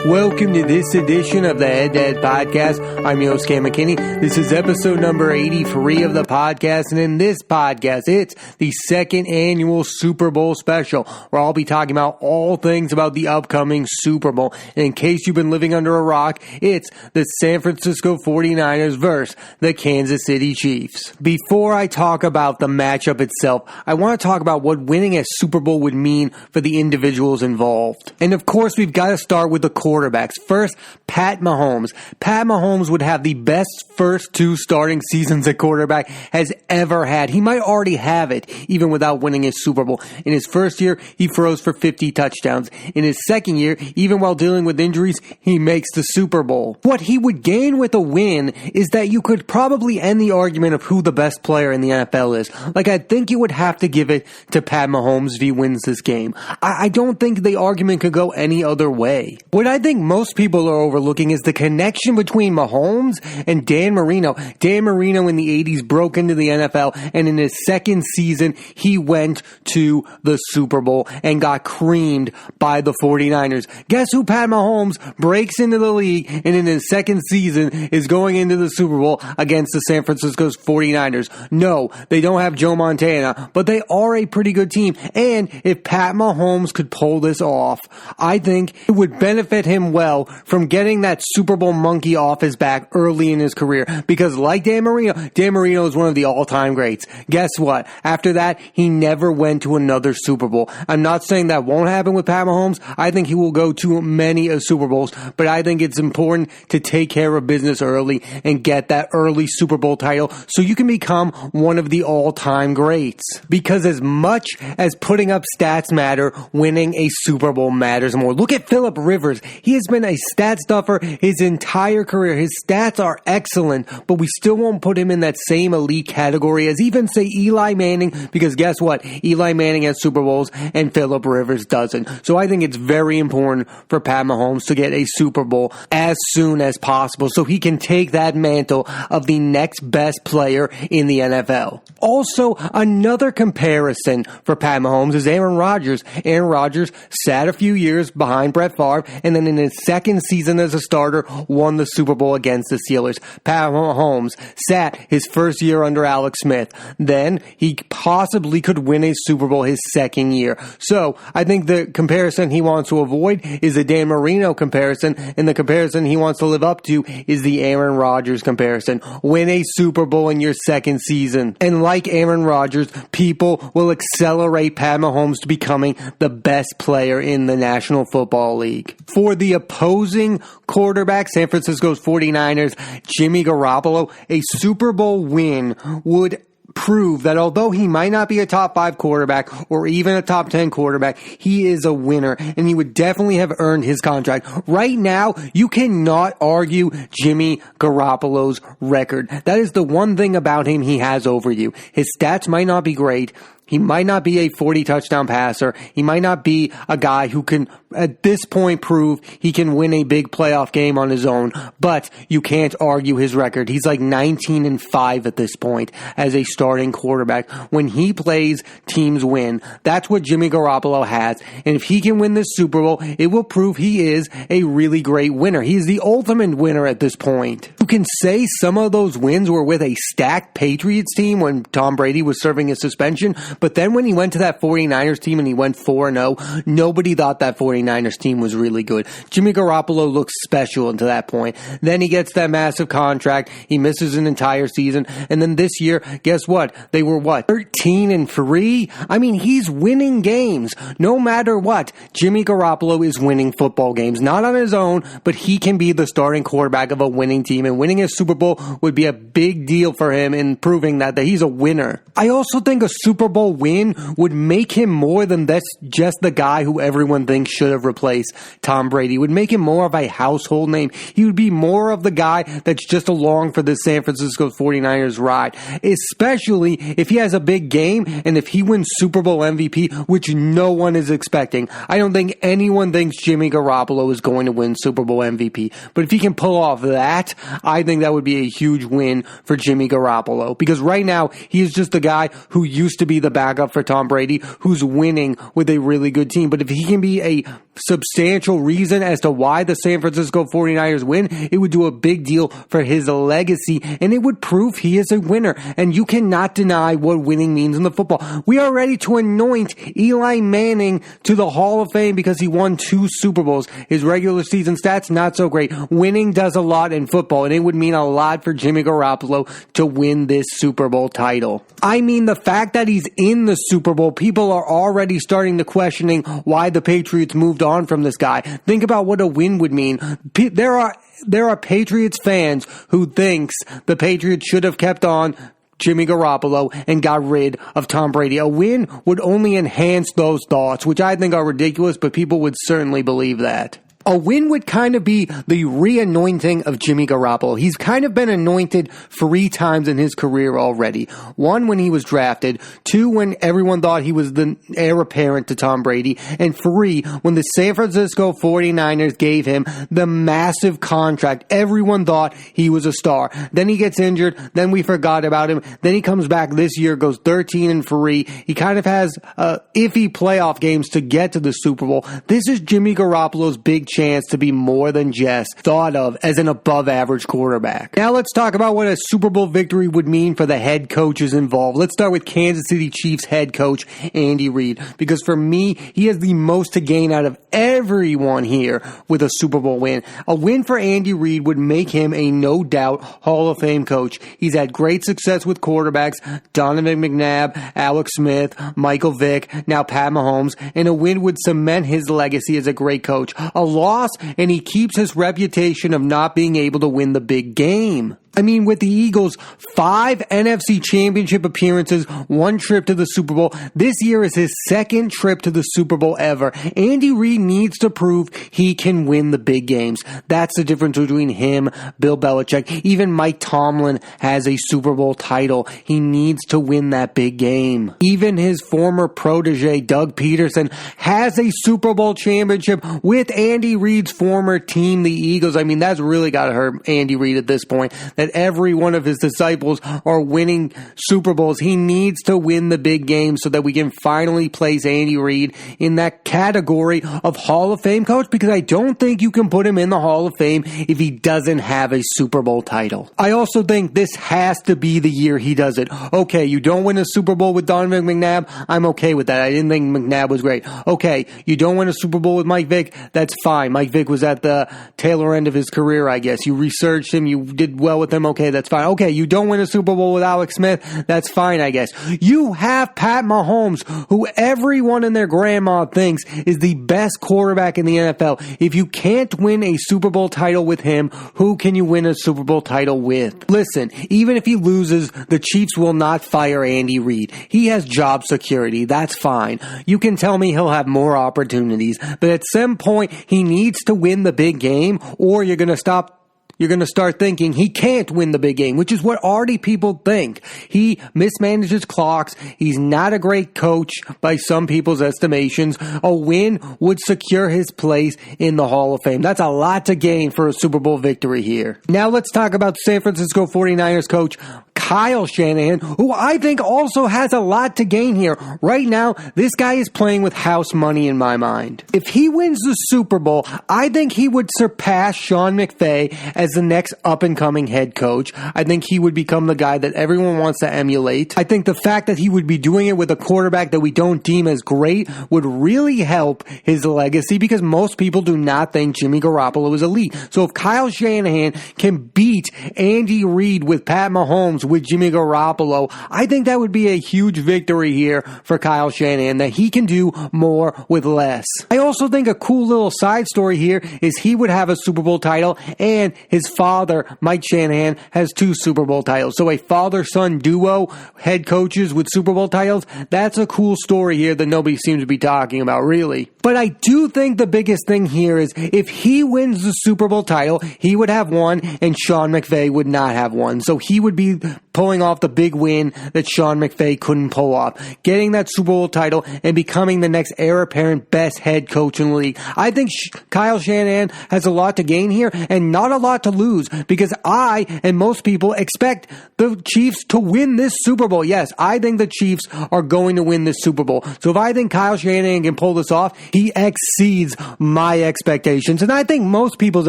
Welcome to this edition of the Head to Head Podcast. I'm your host, Cam McKinney. This is episode number 83 of the podcast, and in this podcast, it's the second annual Super Bowl Special, where I'll be talking about all things about the upcoming Super Bowl. And in case you've been living under a rock, it's the San Francisco 49ers versus the Kansas City Chiefs. Before I talk about the matchup itself, I want to talk about what winning a Super Bowl would mean for the individuals involved. And of course, we've got to start with the quarterbacks. First, Pat Mahomes. Pat Mahomes would have the best first two starting seasons at quarterback has ever had. He might already have it, even without winning his Super Bowl. In his first year, he throws for 50 touchdowns. In his second year, even while dealing with injuries, he makes the Super Bowl. What he would gain with a win is that you could probably end the argument of who the best player in the NFL is. Like, I think you would have to give it to Pat Mahomes if he wins this game. I don't think the argument could go any other way. What I think most people are overlooking is the connection between Mahomes and Dan Marino. Dan Marino in the 80s broke into the NFL, and in his second season, he went to the Super Bowl and got creamed by the 49ers. Guess who Pat Mahomes breaks into the league and in his second season is going into the Super Bowl against the San Francisco 49ers? No, they don't have Joe Montana, but they are a pretty good team. And if Pat Mahomes could pull this off, I think it would benefit him well from getting that Super Bowl monkey off his back early in his career, because like Dan Marino is one of the all-time greats. Guess what? After that, he never went to another Super Bowl. I'm not saying that won't happen with Pat Mahomes. I think he will go to many Super Bowls, but I think it's important to take care of business early and get that early Super Bowl title so you can become one of the all-time greats. Because as much as putting up stats matter, winning a Super Bowl matters more. Look at Phillip Rivers. He has been a stat stuffer his entire career. His stats are excellent, but we still won't put him in that same elite category as even, say, Eli Manning, because guess what? Eli Manning has Super Bowls and Phillip Rivers doesn't. So I think it's very important for Pat Mahomes to get a Super Bowl as soon as possible so he can take that mantle of the next best player in the NFL. Also, another comparison for Pat Mahomes is Aaron Rodgers. Aaron Rodgers sat a few years behind Brett Favre, and then in his second season as a starter, won the Super Bowl against the Steelers. Pat Mahomes sat his first year under Alex Smith. Then he possibly could win a Super Bowl his second year. So I think the comparison he wants to avoid is the Dan Marino comparison, and the comparison he wants to live up to is the Aaron Rodgers comparison. Win a Super Bowl in your second season. And like Aaron Rodgers, people will accelerate Pat Mahomes to becoming the best player in the National Football League. For the opposing quarterback, San Francisco's 49ers, Jimmy Garoppolo, a Super Bowl win would prove that although he might not be a top 5 quarterback or even a top 10 quarterback, he is a winner, and he would definitely have earned his contract. Right now, you cannot argue Jimmy Garoppolo's record. That is the one thing about him he has over you. His stats might not be great. He might not be a 40 touchdown passer. He might not be a guy who can, at this point, prove he can win a big playoff game on his own, but you can't argue his record. He's like 19-5 at this point as a starting quarterback. When he plays, teams win. That's what Jimmy Garoppolo has. And if he can win this Super Bowl, it will prove he is a really great winner. He's the ultimate winner at this point. You can say some of those wins were with a stacked Patriots team when Tom Brady was serving his suspension, but then when he went to that 49ers team and he went 4-0, nobody thought that 49ers team was really good. Jimmy Garoppolo looks special until that point. Then he gets that massive contract. He misses an entire season. And then this year, guess what? They were 13-3? I mean, he's winning games. No matter what, Jimmy Garoppolo is winning football games. Not on his own, but he can be the starting quarterback of a winning team. And winning a Super Bowl would be a big deal for him in proving that he's a winner. I also think a Super Bowl win would make him more than that's just the guy who everyone thinks should have replaced Tom Brady. It would make him more of a household name. He would be more of the guy that's just along for the San Francisco 49ers ride, especially if he has a big game and if he wins Super Bowl MVP, which no one is expecting. I don't think anyone thinks Jimmy Garoppolo is going to win Super Bowl MVP, but if he can pull off that, I think that would be a huge win for Jimmy Garoppolo, because right now he is just the guy who used to be the backup for Tom Brady, who's winning with a really good team. But if he can be a substantial reason as to why the San Francisco 49ers win, it would do a big deal for his legacy, and it would prove he is a winner. And you cannot deny what winning means in the football. We are ready to anoint Eli Manning to the Hall of Fame because he won 2 Super Bowls. His regular season stats, not so great. Winning does a lot in football, and it would mean a lot for Jimmy Garoppolo to win this Super Bowl title. I mean, the fact that he's in the Super Bowl, people are already starting to questioning why the Patriots moved on from this guy. Think about what a win would mean. There are Patriots fans who thinks the Patriots should have kept on Jimmy Garoppolo and got rid of Tom Brady. A win would only enhance those thoughts, which I think are ridiculous, but people would certainly believe that. A win would kind of be the re-anointing of Jimmy Garoppolo. He's kind of been anointed 3 times in his career already. 1, when he was drafted. 2, when everyone thought he was the heir apparent to Tom Brady. And 3, when the San Francisco 49ers gave him the massive contract. Everyone thought he was a star. Then he gets injured. Then we forgot about him. Then he comes back this year, goes 13-3. He kind of has iffy playoff games to get to the Super Bowl. This is Jimmy Garoppolo's big chance to be more than just thought of as an above average quarterback. Now let's talk about what a Super Bowl victory would mean for the head coaches involved. Let's start with Kansas City Chiefs head coach Andy Reid, because for me, he has the most to gain out of everyone here with a Super Bowl win. A win for Andy Reid would make him a no doubt Hall of Fame coach. He's had great success with quarterbacks, Donovan McNabb, Alex Smith, Michael Vick, now Pat Mahomes, and a win would cement his legacy as a great coach. A loss, and he keeps his reputation of not being able to win the big game. I mean, with the Eagles, 5 NFC Championship appearances, 1 trip to the Super Bowl. This year is his 2nd trip to the Super Bowl ever. Andy Reid needs to prove he can win the big games. That's the difference between him, Bill Belichick. Even Mike Tomlin has a Super Bowl title. He needs to win that big game. Even his former protege, Doug Peterson, has a Super Bowl championship with Andy Reid's former team, the Eagles. I mean, that's really got to hurt Andy Reid at this point, that every one of his disciples are winning Super Bowls. He needs to win the big game so that we can finally place Andy Reid in that category of Hall of Fame coach, because I don't think you can put him in the Hall of Fame if he doesn't have a Super Bowl title. I also think this has to be the year he does it. Okay, you don't win a Super Bowl with Donovan McNabb. I'm okay with that. I didn't think McNabb was great. Okay, you don't win a Super Bowl with Mike Vick. That's fine. Mike Vick was at the tail end of his career, I guess. You researched him. You did well with him. Okay, that's fine. Okay, you don't win a Super Bowl with Alex Smith. That's fine, I guess. You have Pat Mahomes, who everyone and their grandma thinks is the best quarterback in the NFL. If you can't win a Super Bowl title with him, who can you win a Super Bowl title with? Listen, even if he loses, the Chiefs will not fire Andy Reid. He has job security. That's fine. You can tell me he'll have more opportunities, but at some point, he needs to win the big game, or you're going to start thinking he can't win the big game, which is what already people think. He mismanages clocks. He's not a great coach by some people's estimations. A win would secure his place in the Hall of Fame. That's a lot to gain for a Super Bowl victory here. Now let's talk about San Francisco 49ers coach Kyle Shanahan, who I think also has a lot to gain here. Right now, this guy is playing with house money in my mind. If he wins the Super Bowl, I think he would surpass Sean McVay as the next up-and-coming head coach. I think he would become the guy that everyone wants to emulate. I think the fact that he would be doing it with a quarterback that we don't deem as great would really help his legacy, because most people do not think Jimmy Garoppolo is elite. So if Kyle Shanahan can beat Andy Reid with Pat Mahomes with Jimmy Garoppolo, I think that would be a huge victory here for Kyle Shanahan, that he can do more with less. I also think a cool little side story here is he would have a Super Bowl title, and his father, Mike Shanahan, has 2 Super Bowl titles. So a father-son duo, head coaches with Super Bowl titles, that's a cool story here that nobody seems to be talking about, really. But I do think the biggest thing here is if he wins the Super Bowl title, he would have 1, and Sean McVay would not have 1. So he would be pulling off the big win that Sean McVay couldn't pull off, getting that Super Bowl title and becoming the next heir apparent best head coach in the league. I think Kyle Shanahan has a lot to gain here and not a lot to lose, because I and most people expect the Chiefs to win this Super Bowl. Yes, I think the Chiefs are going to win this Super Bowl. So if I think Kyle Shanahan can pull this off, he exceeds my expectations, and I think most people's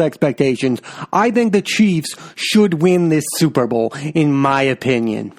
expectations. I think the Chiefs should win this Super Bowl, in my opinion.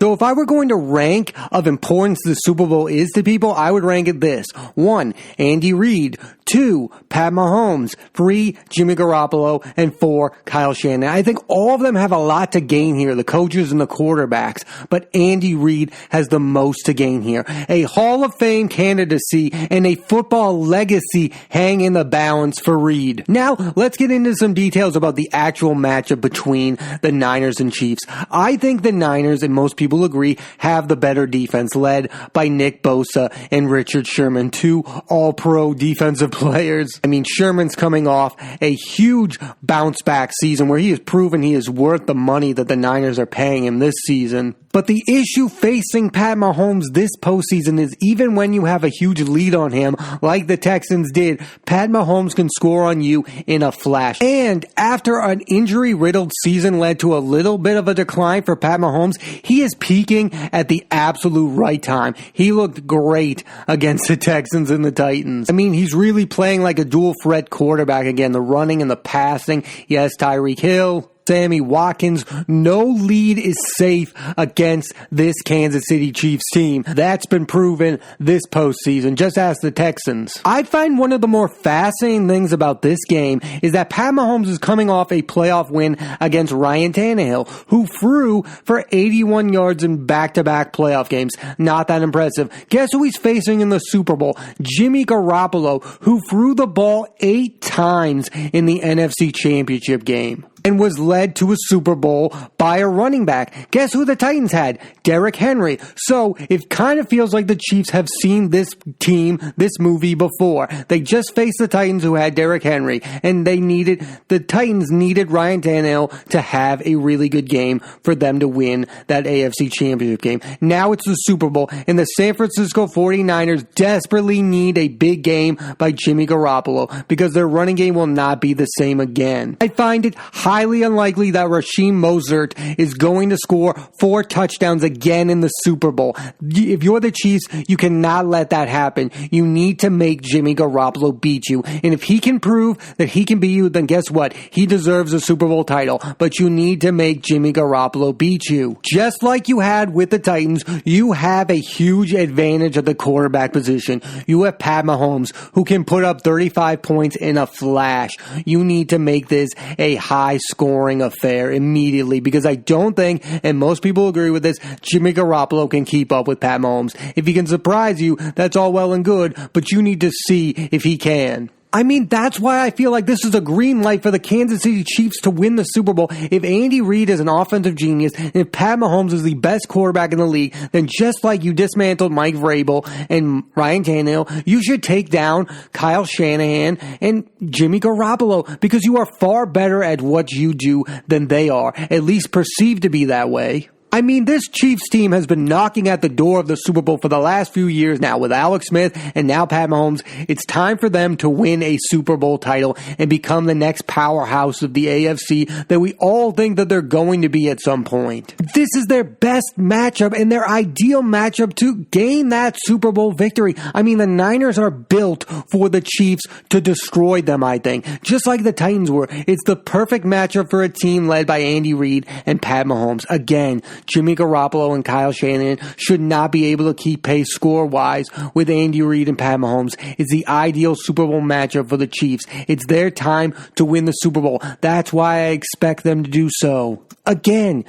So if I were going to rank of importance the Super Bowl is to people, I would rank it this: 1, Andy Reid; 2, Pat Mahomes; 3, Jimmy Garoppolo; and 4, Kyle Shanahan. I think all of them have a lot to gain here, the coaches and the quarterbacks, but Andy Reid has the most to gain here. A Hall of Fame candidacy and a football legacy hang in the balance for Reid. Now, let's get into some details about the actual matchup between the Niners and Chiefs. I think the Niners, and most people agree, have the better defense, led by Nick Bosa and Richard Sherman, 2 all-pro defensive players. I mean, Sherman's coming off a huge bounce-back season where he has proven he is worth the money that the Niners are paying him this season. But the issue facing Pat Mahomes this postseason is even when you have a huge lead on him, like the Texans did, Pat Mahomes can score on you in a flash. And after an injury-riddled season led to a little bit of a decline for Pat Mahomes, he is peaking at the absolute right time. He looked great against the Texans and the Titans. I mean, he's really playing like a dual-threat quarterback again, the running and the passing. Yes, Tyreek Hill, Sammy Watkins. No lead is safe against this Kansas City Chiefs team. That's been proven this postseason. Just ask the Texans. I find one of the more fascinating things about this game is that Pat Mahomes is coming off a playoff win against Ryan Tannehill, who threw for 81 yards in back-to-back playoff games. Not that impressive. Guess who he's facing in the Super Bowl? Jimmy Garoppolo, who threw the ball 8 times in the NFC Championship game and was led to a Super Bowl by a running back. Guess who the Titans had? Derrick Henry. So it kind of feels like the Chiefs have seen this team, this movie before. They just faced the Titans, who had Derrick Henry, and the Titans needed Ryan Tannehill to have a really good game for them to win that AFC Championship game. Now it's the Super Bowl, and the San Francisco 49ers desperately need a big game by Jimmy Garoppolo, because their running game will not be the same again. I find it highly unlikely that Raheem Mostert is going to score 4 touchdowns again in the Super Bowl. If you're the Chiefs, you cannot let that happen. You need to make Jimmy Garoppolo beat you. And if he can prove that he can beat you, then guess what? He deserves a Super Bowl title. But you need to make Jimmy Garoppolo beat you. Just like you had with the Titans, you have a huge advantage at the quarterback position. You have Pat Mahomes, who can put up 35 points in a flash. You need to make this a high-scoring affair immediately, because I don't think, and most people agree with this, Jimmy Garoppolo can keep up with Pat Mahomes. If he can surprise you, that's all well and good, but you need to see if he can. I mean, that's why I feel like this is a green light for the Kansas City Chiefs to win the Super Bowl. If Andy Reid is an offensive genius, and if Pat Mahomes is the best quarterback in the league, then just like you dismantled Mike Vrabel and Ryan Tannehill, you should take down Kyle Shanahan and Jimmy Garoppolo, because you are far better at what you do than they are, at least perceived to be that way. I mean, this Chiefs team has been knocking at the door of the Super Bowl for the last few years now with Alex Smith and now Pat Mahomes. It's time for them to win a Super Bowl title and become the next powerhouse of the AFC that we all think that they're going to be at some point. This is their best matchup and their ideal matchup to gain that Super Bowl victory. I mean, the Niners are built for the Chiefs to destroy them, I think. Just like the Titans were. It's the perfect matchup for a team led by Andy Reid and Pat Mahomes. Again, Jimmy Garoppolo and Kyle Shanahan should not be able to keep pace score-wise with Andy Reid and Pat Mahomes. It's the ideal Super Bowl matchup for the Chiefs. It's their time to win the Super Bowl. That's why I expect them to do so. Again,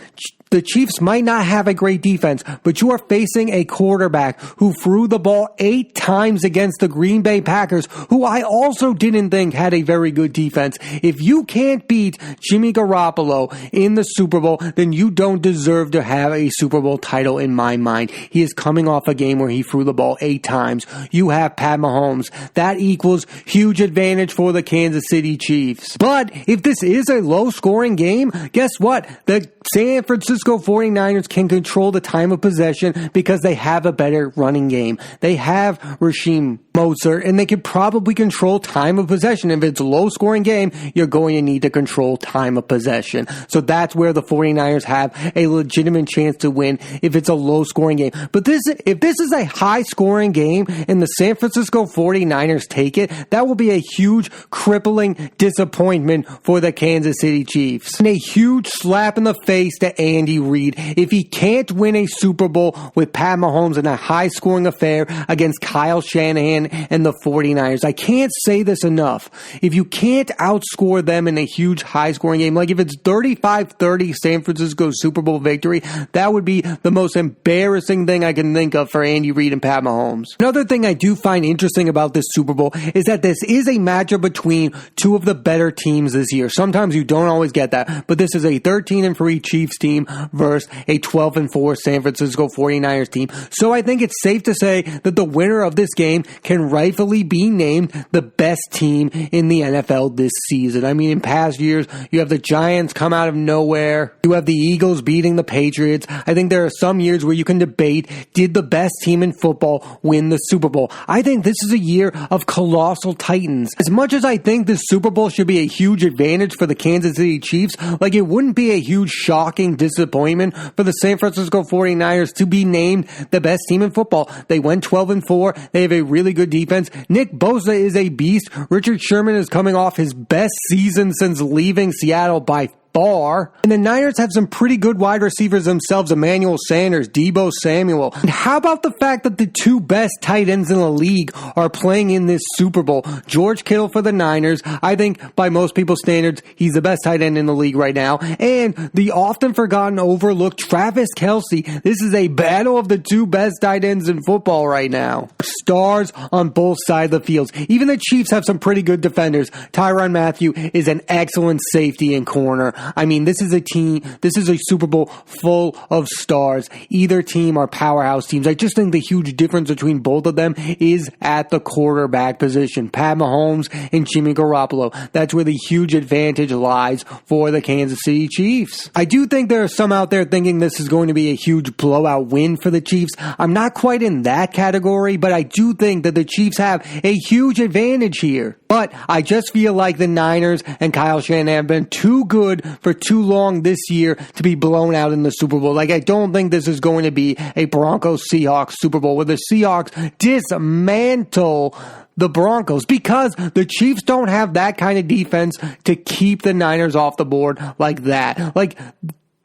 the Chiefs might not have a great defense, but you are facing a quarterback who threw the ball 8 times against the Green Bay Packers, who I also didn't think had a very good defense. If you can't beat Jimmy Garoppolo in the Super Bowl, then you don't deserve to have a Super Bowl title in my mind. He is coming off a game where he threw the ball 8 times. You have Pat Mahomes. That equals huge advantage for the Kansas City Chiefs. But if this is a low-scoring game, guess what? The San Francisco Francisco 49ers can control the time of possession because they have a better running game. They have Rasheem Mostert, and they can probably control time of possession. If it's a low-scoring game, you're going to need to control time of possession. So that's where the 49ers have a legitimate chance to win if it's a low-scoring game. But if this is a high-scoring game and the San Francisco 49ers take it, that will be a huge, crippling disappointment for the Kansas City Chiefs. And a huge slap in the face to Andy Reid if he can't win a Super Bowl with Pat Mahomes in a high-scoring affair against Kyle Shanahan and the 49ers. I can't say this enough. If you can't outscore them in a huge high-scoring game, like if it's 35-30 San Francisco Super Bowl victory, that would be the most embarrassing thing I can think of for Andy Reid and Pat Mahomes. Another thing I do find interesting about this Super Bowl is that this is a matchup between two of the better teams this year. Sometimes you don't always get that, but this is a 13-3 Chiefs team versus a 12-4 San Francisco 49ers team. So I think it's safe to say that the winner of this game can rightfully be named the best team in the NFL this season. I mean, in past years, you have the Giants come out of nowhere. You have the Eagles beating the Patriots. I think there are some years where you can debate, did the best team in football win the Super Bowl? I think this is a year of colossal titans. As much as I think the Super Bowl should be a huge advantage for the Kansas City Chiefs, like it wouldn't be a huge shocking disappointment for the San Francisco 49ers to be named the best team in football. They went 12-4. They have a really good defense. Nick Bosa is a beast. Richard Sherman is coming off his best season since leaving Seattle by far. And the Niners have some pretty good wide receivers themselves, Emmanuel Sanders, Deebo Samuel. And how about the fact that the two best tight ends in the league are playing in this Super Bowl? George Kittle for the Niners. I think by most people's standards, he's the best tight end in the league right now. And the often forgotten, overlooked Travis Kelce. This is a battle of the two best tight ends in football right now. Stars on both sides of the fields. Even the Chiefs have some pretty good defenders. Tyrann Mathieu is an excellent safety and corner. I mean, this is a Super Bowl full of stars. Either team are powerhouse teams. I just think the huge difference between both of them is at the quarterback position. Pat Mahomes and Jimmy Garoppolo. That's where the huge advantage lies for the Kansas City Chiefs. I do think there are some out there thinking this is going to be a huge blowout win for the Chiefs. I'm not quite in that category, but I do think that the Chiefs have a huge advantage here. But I just feel like the Niners and Kyle Shanahan have been too good for too long this year to be blown out in the Super Bowl. Like, I don't think this is going to be a Broncos-Seahawks Super Bowl where the Seahawks dismantle the Broncos, because the Chiefs don't have that kind of defense to keep the Niners off the board like that. Like,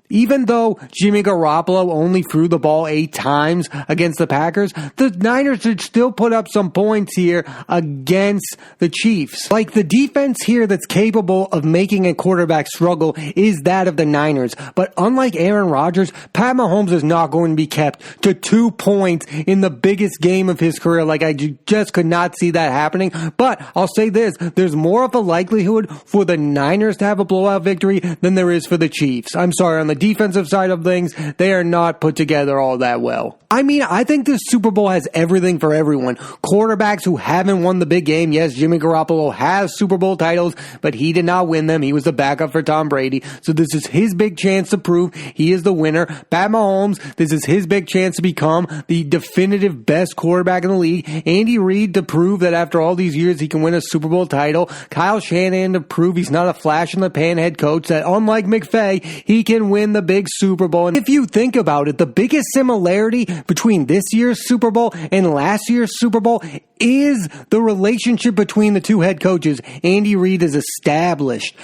even though Jimmy Garoppolo only threw the ball 8 times against the Packers, the Niners should still put up some points here against the Chiefs. Like, the defense here that's capable of making a quarterback struggle is that of the Niners. But unlike Aaron Rodgers, Pat Mahomes is not going to be kept to 2 points in the biggest game of his career. Like, I just could not see that happening. But I'll say this, there's more of a likelihood for the Niners to have a blowout victory than there is for the Chiefs. I'm sorry, on the defensive side of things, they are not put together all that well. I mean, I think this Super Bowl has everything for everyone. Quarterbacks who haven't won the big game. Yes, Jimmy Garoppolo has Super Bowl titles, but he did not win them. He was the backup for Tom Brady. So this is his big chance to prove he is the winner. Pat Mahomes, this is his big chance to become the definitive best quarterback in the league. Andy Reid to prove that after all these years he can win a Super Bowl title. Kyle Shanahan to prove he's not a flash-in-the-pan head coach, that unlike McVay, he can win the big Super Bowl. And if you think about it, the biggest similarity between this year's Super Bowl and last year's Super Bowl is the relationship between the two head coaches. Andy Reid is established.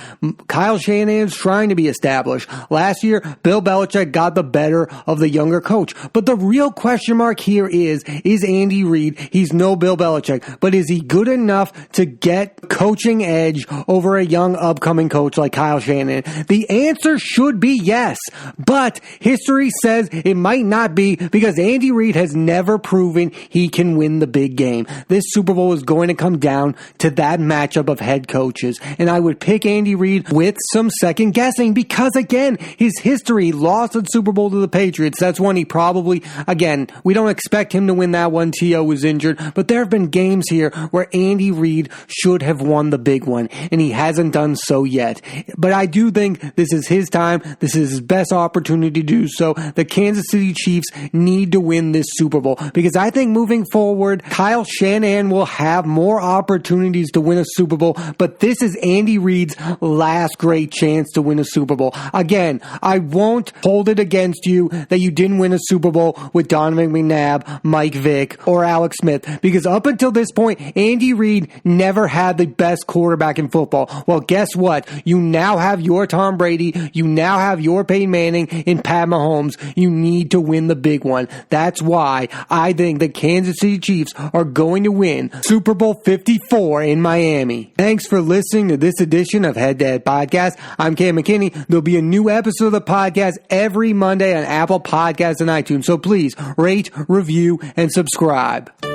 Kyle Shanahan's trying to be established. Last year, Bill Belichick got the better of the younger coach. But the real question mark here is Andy Reid, he's no Bill Belichick, but is he good enough to get coaching edge over a young upcoming coach like Kyle Shanahan? The answer should be yes, but history says it might not be, because Andy Reid has never proven he can win the big game. this Super Bowl is going to come down to that matchup of head coaches. And I would pick Andy Reid with some second guessing because, again, his history lost the Super Bowl to the Patriots. That's one he probably, again, we don't expect him to win that one. T.O. was injured, but there have been games here where Andy Reid should have won the big one, and he hasn't done so yet. But I do think this is his time. This is his best opportunity to do so. The Kansas City Chiefs need to win this Super Bowl because I think moving forward, Kyle Shanahan will have more opportunities to win a Super Bowl, but this is Andy Reid's last great chance to win a Super Bowl. Again, I won't hold it against you that you didn't win a Super Bowl with Donovan McNabb, Mike Vick, or Alex Smith, because up until this point, Andy Reid never had the best quarterback in football. Well, guess what? You now have your Tom Brady. You now have your Peyton Manning and Pat Mahomes. You need to win the big one. That's why I think the Kansas City Chiefs are going to win Super Bowl 54 in Miami. Thanks for listening to this edition of Head to Head Podcast. I'm Cam McKinney. There'll be a new episode of the podcast every Monday on Apple Podcasts and iTunes. So please rate, review, and subscribe.